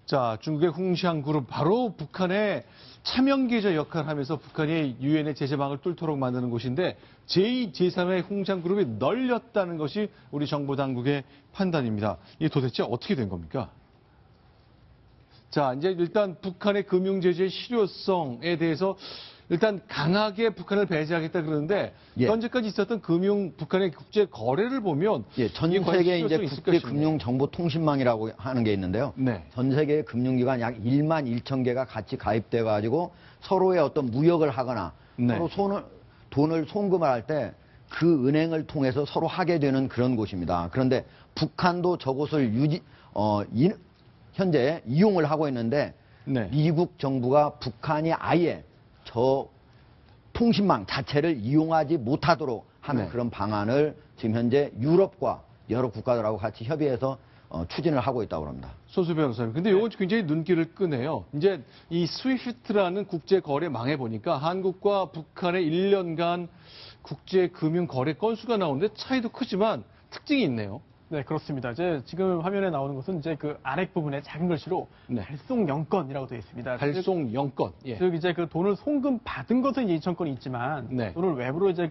자, 중국의 홍시안그룹 바로 북한의 차명계좌 역할을 하면서 북한이 유엔의 제재망을 뚫도록 만드는 곳인데 제2, 제3의 홍시안그룹이 널렸다는 것이 우리 정보 당국의 판단입니다. 이게 도대체 어떻게 된 겁니까? 자, 이제 일단 북한의 금융제재의 실효성에 대해서 일단 강하게 북한을 배제하겠다 그러는데 현재까지 있었던 북한의 국제 거래를 보면 전 세계 이제 국제 금융 정보 통신망이라고 하는 게 있는데요. 전 세계 금융기관 약 1만 1천 개가 같이 가입돼 가지고 서로의 어떤 무역을 하거나 서로 돈을 송금을 할 때 그 은행을 통해서 서로 하게 되는 그런 곳입니다. 그런데 북한도 저곳을 현재 이용을 하고 있는데 미국 정부가 북한이 아예 저 통신망 자체를 이용하지 못하도록 하는 그런 방안을 지금 현재 유럽과 여러 국가들하고 같이 협의해서 추진을 하고 있다고 합니다. 손수 변호사님, 근데 이건 굉장히 눈길을 끄네요. 이제 이 스위프트라는 국제 거래망에 보니까 한국과 북한의 1년간 국제 금융 거래 건수가 나오는데 차이도 크지만 특징이 있네요. 네, 그렇습니다. 지금 화면에 나오는 것은 이제 그 아랫부분에 작은 글씨로 발송 0건이라고 되어 있습니다. 발송 0건. 즉 이제 그 돈을 송금 받은 것은 이제 2,000건이 있지만 돈을 외부로 이제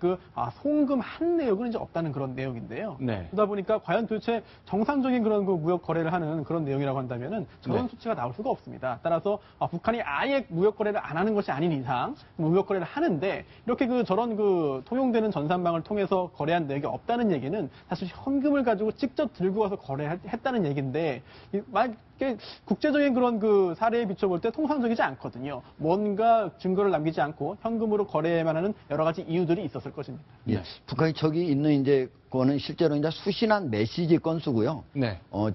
송금한 내역은 이제 없다는 그런 내용인데요. 그러다 보니까 과연 도대체 정상적인 그런 그 무역 거래를 하는 그런 내용이라고 한다면은 저런 수치가 나올 수가 없습니다. 따라서 북한이 아예 무역 거래를 안 하는 것이 아닌 이상 무역 거래를 하는데 이렇게 저런 통용되는 전산망을 통해서 거래한 내역이 없다는 얘기는 사실 현금을 가지고 직접 들고 와서 거래했다는 얘기인데, 국제적인 그런 사례에 비춰볼 때 통상적이지 않거든요. 뭔가 증거를 남기지 않고 현금으로 거래만 하는 여러 가지 이유들이 있었을 것입니다. 북한이 저기 있는 이제 그거는 실제로 이제 수신한 메시지 건수고요.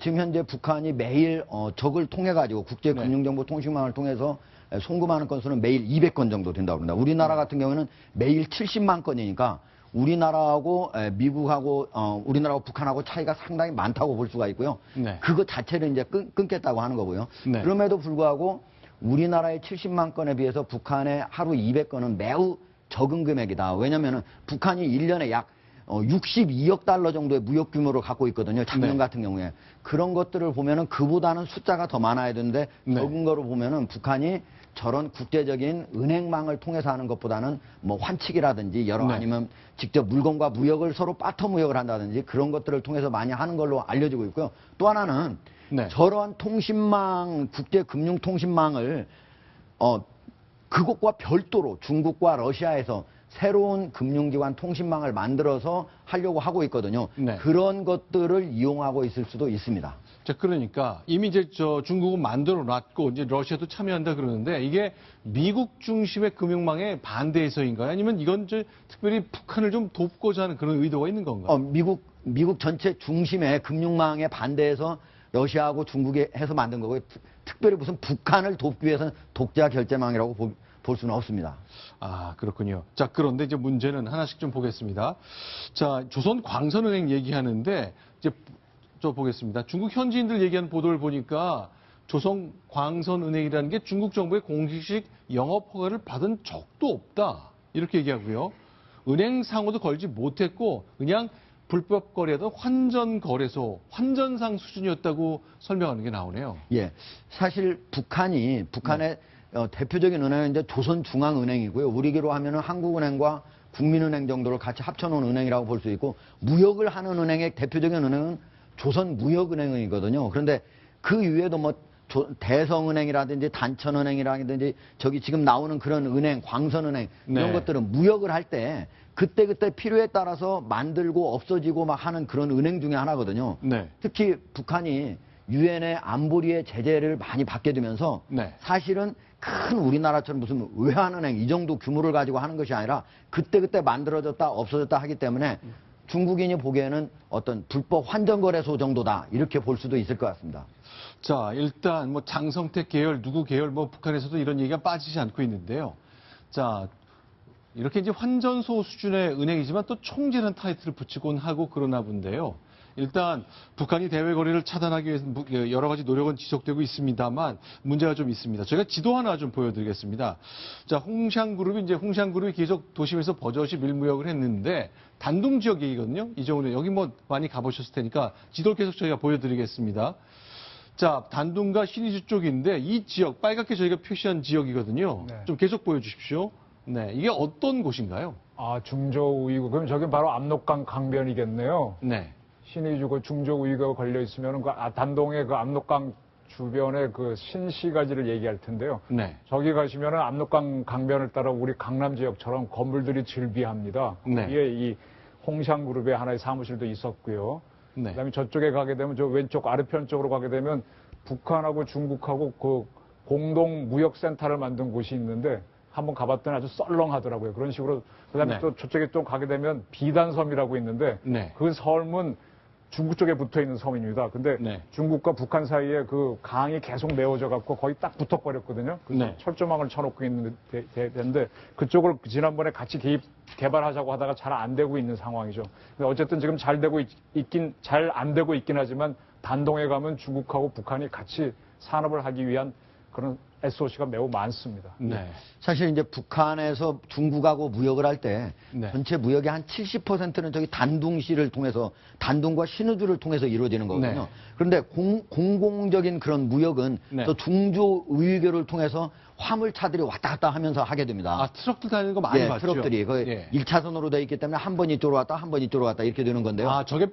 지금 현재 북한이 매일 적을 통해 가지고 국제금융정보통신망을 통해서 송금하는 건수는 매일 200건 정도 된다고 합니다. 우리나라 같은 경우는 매일 70만 건이니까 우리나라하고 미국하고 우리나라하고 북한하고 차이가 상당히 많다고 볼 수가 있고요. 그거 자체를 이제 끊겠다고 하는 거고요. 그럼에도 불구하고 우리나라의 70만 건에 비해서 북한의 하루 200건은 매우 적은 금액이다. 왜냐하면 북한이 1년에 약 62억 달러 정도의 무역 규모를 갖고 있거든요. 작년 같은 경우에. 그런 것들을 보면은 그보다는 숫자가 더 많아야 되는데 적은 거로 보면은 북한이 저런 국제적인 은행망을 통해서 하는 것보다는 뭐 환칙이라든지 아니면 직접 물건과 무역을 서로 바터 무역을 한다든지 그런 것들을 통해서 많이 하는 걸로 알려지고 있고요. 또 하나는 저러한 통신망, 국제금융통신망을 그것과 별도로 중국과 러시아에서 새로운 금융기관 통신망을 만들어서 하려고 하고 있거든요. 그런 것들을 이용하고 있을 수도 있습니다. 자, 그러니까 이미 이제 중국은 만들어 놨고 이제 러시아도 참여한다 그러는데 이게 미국 중심의 금융망에 반대해서인가요? 아니면 이건 특별히 북한을 좀 돕고자 하는 그런 의도가 있는 건가요? 미국 전체 중심의 금융망에 반대해서 러시아하고 중국이 해서 만든 거고요. 특별히 무슨 북한을 돕기 위해서는 독자 결제망이라고 볼 수는 없습니다. 아, 그렇군요. 자, 그런데 이제 문제는 하나씩 좀 보겠습니다. 자, 조선광선은행 얘기하는데 이제 보겠습니다. 중국 현지인들 얘기한 보도를 보니까 조선광선은행이라는 게 중국 정부의 공식 영업 허가를 받은 적도 없다. 이렇게 얘기하고요. 은행 상호도 걸지 못했고 그냥 불법 거래하던 환전 거래소, 환전상 수준이었다고 설명하는 게 나오네요. 사실 북한의 대표적인 은행은 이제 조선중앙은행이고요. 우리기로 하면은 한국은행과 국민은행 정도를 같이 합쳐놓은 은행이라고 볼 수 있고 무역을 하는 은행의 대표적인 은행은 조선무역은행이거든요. 그런데 그 이외에도 뭐 대성은행이라든지 단천은행이라든지 저기 지금 나오는 그런 은행, 광선은행 이런 것들은 무역을 할 때 그때그때 필요에 따라서 만들고 없어지고 막 하는 그런 은행 중에 하나거든요. 특히 북한이 유엔의 안보리의 제재를 많이 받게 되면서 사실은 큰 우리나라처럼 무슨 외환은행 이 정도 규모를 가지고 하는 것이 아니라 그때그때 만들어졌다 없어졌다 하기 때문에 중국인이 보기에는 어떤 불법 환전거래소 정도다 이렇게 볼 수도 있을 것 같습니다. 자, 일단 뭐 장성택 계열, 누구 계열, 뭐 북한에서도 이런 얘기가 빠지지 않고 있는데요. 자, 이렇게 이제 환전소 수준의 은행이지만 또 총재라는 타이틀을 붙이곤 하고 그러나 본데요. 일단 북한이 대외 거래를 차단하기 위해서 여러 가지 노력은 지속되고 있습니다만 문제가 좀 있습니다. 저희가 지도 하나 좀 보여드리겠습니다. 자, 홍시안그룹이 계속 도심에서 버젓이 밀무역을 했는데 단둥 지역 얘기거든요. 이정훈이 여기 뭐 많이 가보셨을 테니까 지도를 계속 저희가 보여드리겠습니다. 자, 단둥과 신의주 쪽인데 이 지역, 빨갛게 저희가 표시한 지역이거든요. 네. 좀 계속 보여주십시오. 네, 이게 어떤 곳인가요? 아, 중저우이구. 그럼 저기 바로 압록강 강변이겠네요. 네. 신의주고 중저우이구가 걸려 있으면 단동의 그 압록강 주변에 그 신시가지를 얘기할 텐데요. 네. 저기 가시면은 압록강 강변을 따라 우리 강남 지역처럼 건물들이 즐비합니다. 네. 거기에 이 홍샹그룹의 하나의 사무실도 있었고요. 네. 그다음에 저쪽에 가게 되면 저 왼쪽 아래편 쪽으로 가게 되면 북한하고 중국하고 그 공동 무역센터를 만든 곳이 있는데 한번 가봤더니 아주 썰렁하더라고요. 그런 식으로. 그다음에 네. 또 저쪽에 좀 가게 되면 비단섬이라고 있는데 네. 그 섬은 중국 쪽에 붙어 있는 섬입니다. 근데 네. 중국과 북한 사이에 그 강이 계속 메워져 갖고 거의 딱 붙어버렸거든요. 네. 철조망을 쳐놓고 있는 데인데 그쪽을 지난번에 같이 개발하자고 하다가 잘 안 되고 있는 상황이죠. 근데 어쨌든 지금 잘 안 되고 있긴 하지만 단동에 가면 중국하고 북한이 같이 산업을 하기 위한 그런 SOC가 매우 많습니다. 네. 사실 이제 북한에서 중국하고 무역을 할 때 네. 전체 무역의 한 70%는 저기 단둥시를 통해서 단둥과 신의주를 통해서 이루어지는 거거든요. 네. 그런데 공공적인 그런 무역은 네. 또 중조 의교를 통해서 화물차들이 왔다 갔다 하면서 하게 됩니다. 아, 트럭들 다니는 거 많이 예, 봤죠? 트럭들이 그 예. 1차선으로 되어 있기 때문에 한 번 이쪽으로 왔다 한 번 이쪽으로 왔다 이렇게 되는 건데요. 아, 저게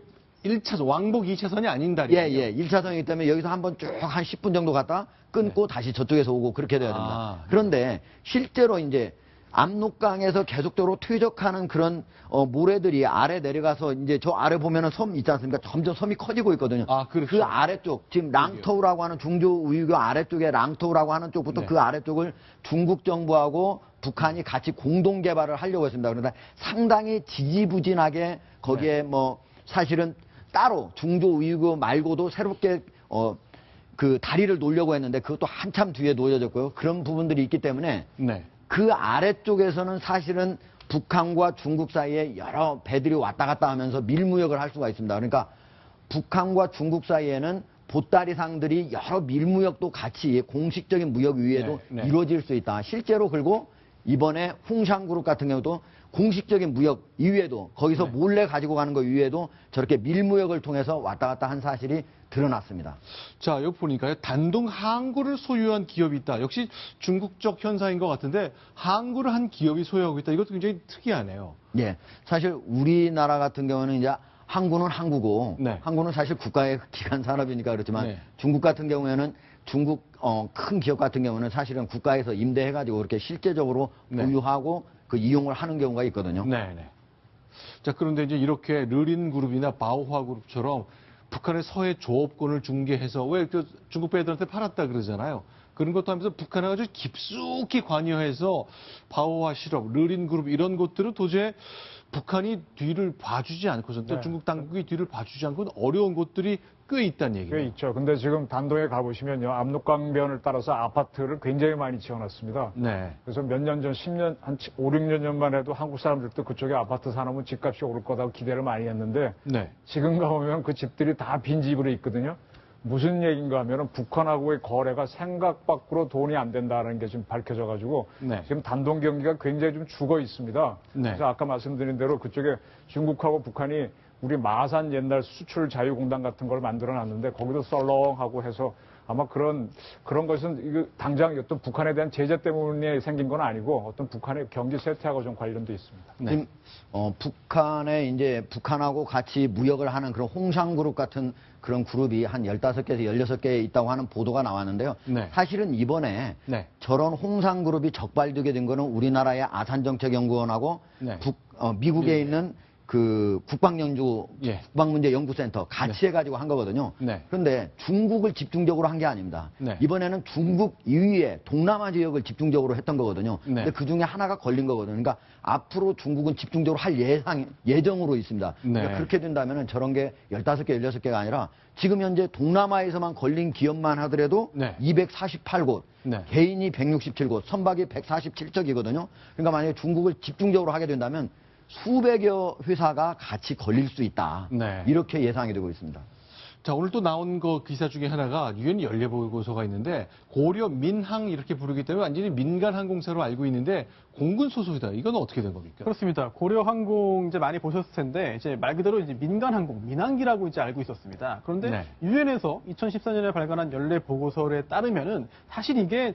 1차선, 왕복 2차선이 아닌 다리요? 예, 예. 1차선이기 때문에 여기서 한 번 쭉 한 10분 정도 갔다 끊고 다시 저쪽에서 오고 그렇게 돼야 됩니다. 아, 그런데 실제로 이제 압록강에서 계속적으로 퇴적하는 그런 모래들이 아래 내려가서 이제 저 아래 보면은 섬 있지 않습니까? 점점 섬이 커지고 있거든요. 아, 그렇죠. 그 아래쪽, 지금 랑터우라고 하는 중조 우유교 아래쪽에 랑터우라고 하는 쪽부터 네. 그 아래쪽을 중국 정부하고 북한이 같이 공동 개발을 하려고 했습니다. 그런데 상당히 지지부진하게 거기에 뭐 사실은 따로 중조 우유교 말고도 새롭게 그 다리를 놓으려고 했는데 그것도 한참 뒤에 놓여졌고요. 그런 부분들이 있기 때문에 네. 그 아래쪽에서는 사실은 북한과 중국 사이에 여러 배들이 왔다 갔다 하면서 밀무역을 할 수가 있습니다. 그러니까 북한과 중국 사이에는 보따리상들이 여러 밀무역도 같이 공식적인 무역 위에도 네, 네. 이루어질 수 있다. 실제로 그리고 이번에 홍샹그룹 같은 경우도 공식적인 무역 이외에도 거기서 네. 몰래 가지고 가는 것 이외에도 저렇게 밀무역을 통해서 왔다 갔다 한 사실이 드러났습니다. 자, 여기 보니까요. 단동 항구를 소유한 기업이 있다. 역시 중국적 현상인 것 같은데 항구를 한 기업이 소유하고 있다. 이것도 굉장히 특이하네요. 예. 사실 우리나라 같은 경우는 이제 항구는 항구고 네. 항구는 사실 국가의 기관 산업이니까 그렇지만 네. 중국 같은 경우에는 중국 큰 기업 같은 경우는 사실은 국가에서 임대해가지고 그렇게 실제적으로 네. 보유하고 그 이용을 하는 경우가 있거든요. 네, 네. 자, 그런데 이제 이렇게 르린 그룹이나 바오화 그룹처럼 북한의 서해 조업권을 중개해서 왜 그 중국 배들한테 팔았다 그러잖아요. 그런 것도 하면서 북한에 아주 깊숙이 관여해서 바오화 실업, 르린 그룹 이런 것들은 도저히 북한이 뒤를 봐주지 않고서 또 네. 중국 당국이 뒤를 봐주지 않고 어려운 곳들이 꽤 있다는 꽤 얘기예요. 있죠. 근데 지금 단동에 가보시면요. 압록강변을 따라서 아파트를 굉장히 많이 지어놨습니다. 네. 그래서 몇 년 전, 10년, 한 5, 6년 전만 해도 한국 사람들도 그쪽에 아파트 사놓으면 집값이 오를 거다고 기대를 많이 했는데 네. 지금 가보면 그 집들이 다 빈집으로 있거든요. 무슨 얘기인가 하면은 북한하고의 거래가 생각 밖으로 돈이 안 된다는 게 지금 밝혀져가지고 네. 지금 단동 경기가 굉장히 좀 죽어 있습니다. 네. 그래서 아까 말씀드린 대로 그쪽에 중국하고 북한이 우리 마산 옛날 수출 자유공단 같은 걸 만들어 놨는데 거기도 썰렁하고 해서 아마 그런 것은 이거 당장 어떤 북한에 대한 제재 때문에 생긴 건 아니고 어떤 북한의 경기 쇠퇴하고 좀 관련도 있습니다. 네. 지금 북한에 이제 북한하고 같이 무역을 하는 그런 홍상그룹 같은 그런 그룹이 한 15개에서 16개 있다고 하는 보도가 나왔는데요. 네. 사실은 이번에 네. 저런 홍상그룹이 적발되게 된 거는 우리나라의 아산정책연구원하고 네. 미국에 있는 그 국방연구 예. 국방문제연구센터 같이 해가지고 한 거거든요. 네. 그런데 중국을 집중적으로 한 게 아닙니다. 네. 이번에는 중국 이외에 동남아 지역을 집중적으로 했던 거거든요. 네. 근데 그 중에 하나가 걸린 거거든요. 그러니까 앞으로 중국은 집중적으로 할 예정으로 있습니다. 네. 그러니까 그렇게 된다면 저런 게 15개, 16개가 아니라 지금 현재 동남아에서만 걸린 기업만 하더라도 네. 248곳, 네. 개인이 167곳, 선박이 147척이거든요. 그러니까 만약에 중국을 집중적으로 하게 된다면 수백여 회사가 같이 걸릴 수 있다. 네. 이렇게 예상이 되고 있습니다. 자, 오늘 또 나온 거 기사 중에 하나가 유엔 연례 보고서가 있는데 고려 민항 이렇게 부르기 때문에 완전히 민간 항공사로 알고 있는데 공군 소속이다. 이건 어떻게 된 겁니까? 그렇습니다. 고려 항공 이제 많이 보셨을 텐데 이제 말 그대로 이제 민간 항공, 민항기라고 이제 알고 있었습니다. 그런데 네. 유엔에서 2014년에 발간한 연례 보고서에 따르면은 사실 이게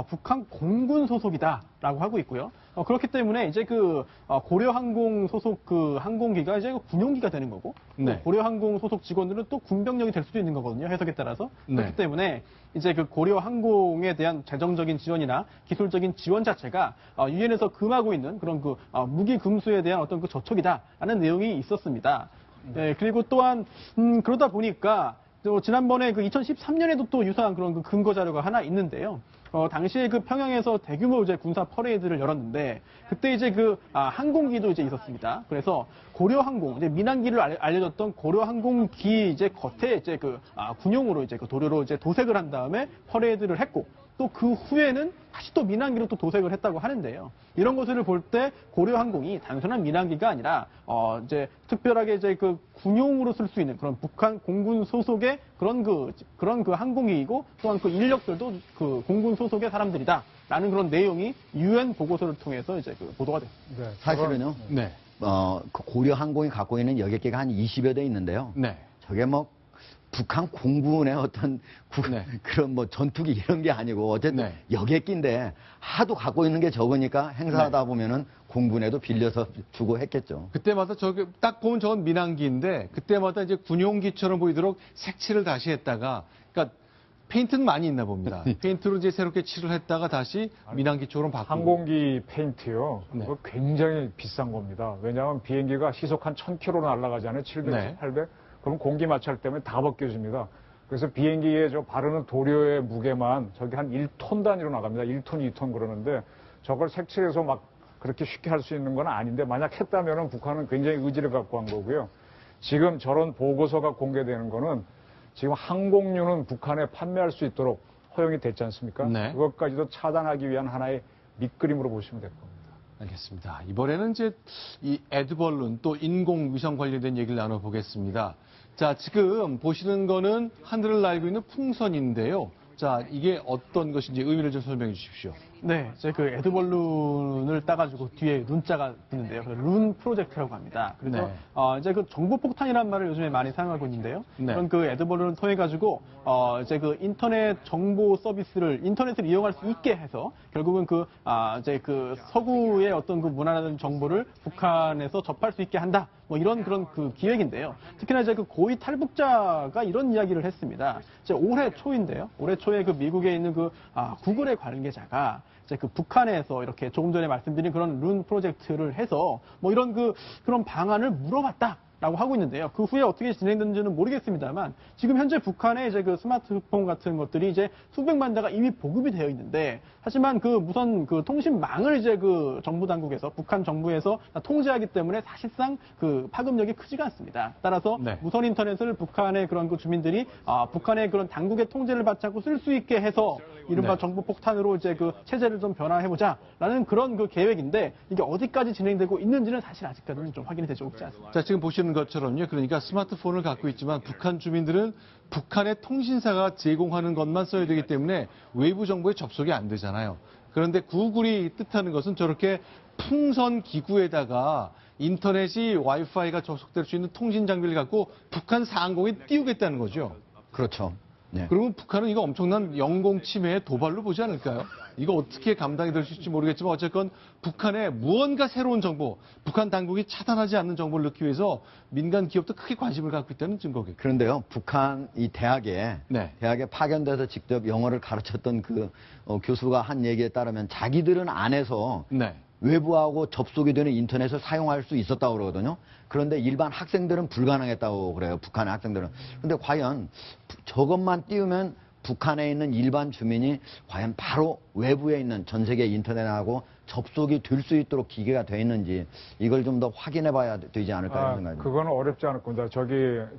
북한 공군 소속이다라고 하고 있고요. 그렇기 때문에 이제 그 고려 항공 소속 그 항공기가 이제 군용기가 되는 거고 네. 고려 항공 소속 직원들은 또 군병력이 될 수도 있는 거거든요. 해석에 따라서. 그렇기 네. 때문에 이제 그 고려 항공에 대한 재정적인 지원이나 기술적인 지원 자체가 유엔에서 금하고 있는 그런 그 무기 금수에 대한 어떤 그 저촉이다라는 내용이 있었습니다. 네, 그리고 또한 그러다 보니까 또 지난번에 그 2013년에도 또 유사한 그런 그 근거 자료가 하나 있는데요. 당시에 그 평양에서 대규모 이제 군사 퍼레이드를 열었는데 그때 이제 그 항공기도 이제 있었습니다. 그래서 고려 항공 이제 민항기를 알려졌던 고려 항공기 이제 겉에 이제 그 군용으로 이제 그 도료로 이제 도색을 한 다음에 퍼레이드를 했고 또 그 후에는 다시 또 민항기로 또 도색을 했다고 하는데요. 이런 것을 볼 때 고려 항공이 단순한 민항기가 아니라 이제 특별하게 이제 그 군용으로 쓸 수 있는 그런 북한 공군 소속의 그런 그 항공기이고 또한 그 인력들도 그 공군 소속의 사람들이다라는 그런 내용이 유엔 보고서를 통해서 이제 그 보도가 됐습니다. 네, 사실은요. 네. 그 고려 항공이 갖고 있는 여객기가 한 20여 대 있는데요. 네. 저게 뭐 북한 공군의 어떤 네. 그런 뭐 전투기 이런 게 아니고 어쨌든 네. 여객기인데 하도 갖고 있는 게 적으니까 행사하다 네. 보면은 공군에도 빌려서 주고 했겠죠. 그때마다 저게 딱 보면 저건 민항기인데 그때마다 이제 군용기처럼 보이도록 색칠을 다시 했다가 그러니까 페인트는 많이 있나 봅니다. 페인트로 이제 새롭게 칠을 했다가 다시 민항기 쪽으로 바꾸고. 항공기 페인트요. 네. 그거 굉장히 비싼 겁니다. 왜냐하면 비행기가 시속 한 1000km 날아가잖아요. 700, 네. 800. 그럼 공기 마찰 때문에 다 벗겨집니다. 그래서 비행기에 저 바르는 도료의 무게만 저기 한 1톤 단위로 나갑니다. 1톤, 2톤 그러는데 저걸 색칠해서 막 그렇게 쉽게 할 수 있는 건 아닌데 만약 했다면은 북한은 굉장히 의지를 갖고 한 거고요. 지금 저런 보고서가 공개되는 거는 지금 항공유는 북한에 판매할 수 있도록 허용이 됐지 않습니까? 네. 그것까지도 차단하기 위한 하나의 밑그림으로 보시면 될 겁니다. 알겠습니다. 이번에는 이제 이 에드벌룬 또 인공위성 관련된 얘기를 나눠보겠습니다. 자, 지금 보시는 거는 하늘을 날고 있는 풍선인데요. 자, 이게 어떤 것인지 의미를 좀 설명해 주십시오. 네, 이제 그 에드벌룬을 따가지고 뒤에 룬자가 있는데요. 룬 프로젝트라고 합니다. 그래서 네. 이제 그 정보 폭탄이라는 말을 요즘에 많이 사용하고 있는데요. 네. 그런 그 에드벌룬을 통해 가지고 이제 그 인터넷 정보 서비스를 인터넷을 이용할 수 있게 해서 결국은 그 이제 그 서구의 어떤 그 문화라든 정보를 북한에서 접할 수 있게 한다. 뭐 이런 그런 그 기획인데요. 특히나 이제 그 고위 탈북자가 이런 이야기를 했습니다. 이제 올해 초인데요. 올해 초에 그 미국에 있는 그 구글의 관계자가 이제 그 북한에서 이렇게 조금 전에 말씀드린 그런 룬 프로젝트를 해서 뭐 이런 그런 방안을 물어봤다. 라고 하고 있는데요. 그 후에 어떻게 진행되는지는 모르겠습니다만 지금 현재 북한의 이제 그 스마트폰 같은 것들이 이제 수백만 대가 이미 보급이 되어 있는데 하지만 그 무선 그 통신망을 이제 그 정부 당국에서 북한 정부에서 통제하기 때문에 사실상 그 파급력이 크지가 않습니다. 따라서 네. 무선 인터넷을 북한의 그런 그 주민들이 북한의 그런 당국의 통제를 받지 않고 쓸 수 있게 해서 이른바 네. 정보 폭탄으로 이제 그 체제를 좀 변화해보자라는 그런 그 계획인데 이게 어디까지 진행되고 있는지는 사실 아직까지는 좀 확인이 되지 않지 않습니다. 자, 지금 보시는 것처럼요. 그러니까 스마트폰을 갖고 있지만 북한 주민들은 북한의 통신사가 제공하는 것만 써야 되기 때문에 외부 정보에 접속이 안 되잖아요. 그런데 구글이 뜻하는 것은 저렇게 풍선 기구에다가 인터넷이 와이파이가 접속될 수 있는 통신 장비를 갖고 북한 상공에 띄우겠다는 거죠. 그렇죠. 네. 그러면 북한은 이거 엄청난 영공 침해의 도발로 보지 않을까요? 이거 어떻게 감당이 될 수 있을지 모르겠지만 어쨌건 북한에 무언가 새로운 정보, 북한 당국이 차단하지 않는 정보를 넣기 위해서 민간 기업도 크게 관심을 갖고 있다는 증거겠죠. 그런데요, 북한 이 대학에 네. 파견돼서 직접 영어를 가르쳤던 그 교수가 한 얘기에 따르면 자기들은 안에서 네. 외부하고 접속이 되는 인터넷을 사용할 수 있었다고 그러거든요. 그런데 일반 학생들은 불가능했다고 그래요. 북한의 학생들은. 그런데 과연 저것만 띄우면 북한에 있는 일반 주민이 과연 바로 외부에 있는 전 세계 인터넷하고 접속이 될 수 있도록 기계가 돼 있는지 이걸 좀 더 확인해 봐야 되지 않을까 하는 생각입니다. 그거는 어렵지 않을 겁니다.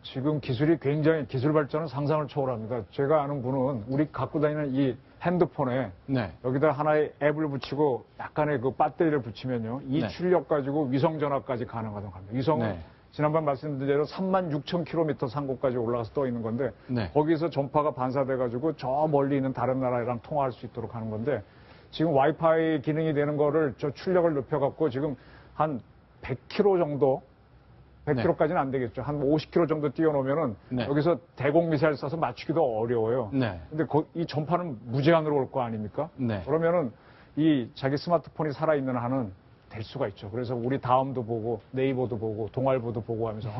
지금 기술이 굉장히 기술 발전은 상상을 초월합니다. 제가 아는 분은 우리 갖고 다니는 이 핸드폰에 네. 여기다 하나의 앱을 붙이고 약간의 그 배터리를 붙이면요. 이 네. 출력 가지고 위성 전화까지 가능하다고 합니다. 위성은 네. 지난번 말씀드린 대로 36,000km 상공까지 올라가서 떠 있는 건데 네. 거기서 전파가 반사돼가지고 저 멀리 있는 다른 나라랑 통화할 수 있도록 하는 건데 지금 와이파이 기능이 되는 거를 저 출력을 높여갖고 지금 한 100km 정도 100km까지는 안 되겠죠. 한 50km 정도 띄워놓으면은 네. 여기서 대공 미사일 쏴서 맞추기도 어려워요. 네. 근데 이 전파는 무제한으로 올 거 아닙니까? 네. 그러면은 이 자기 스마트폰이 살아있는 한은 될 수가 있죠. 그래서 우리 다음도 보고 네이버도 보고 동아일보도 보고 하면서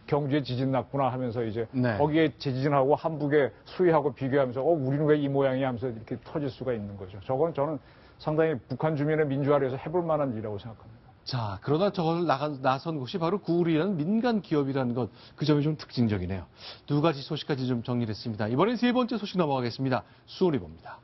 경주에 지진 났구나 하면서 이제 네. 거기에 지진하고 한북에 수위하고 비교하면서 우리는 왜 이 모양이야 하면서 이렇게 터질 수가 있는 거죠. 저건 저는 상당히 북한 주민의 민주화를 위해서 해볼 만한 일이라고 생각합니다. 자, 그러나 저걸 나선 곳이 바로 구울이라는 민간 기업이라는 것, 그 점이 좀 특징적이네요. 두 가지 소식까지 좀 정리를 했습니다. 이번엔 세 번째 소식 넘어가겠습니다. 수온이 봅니다.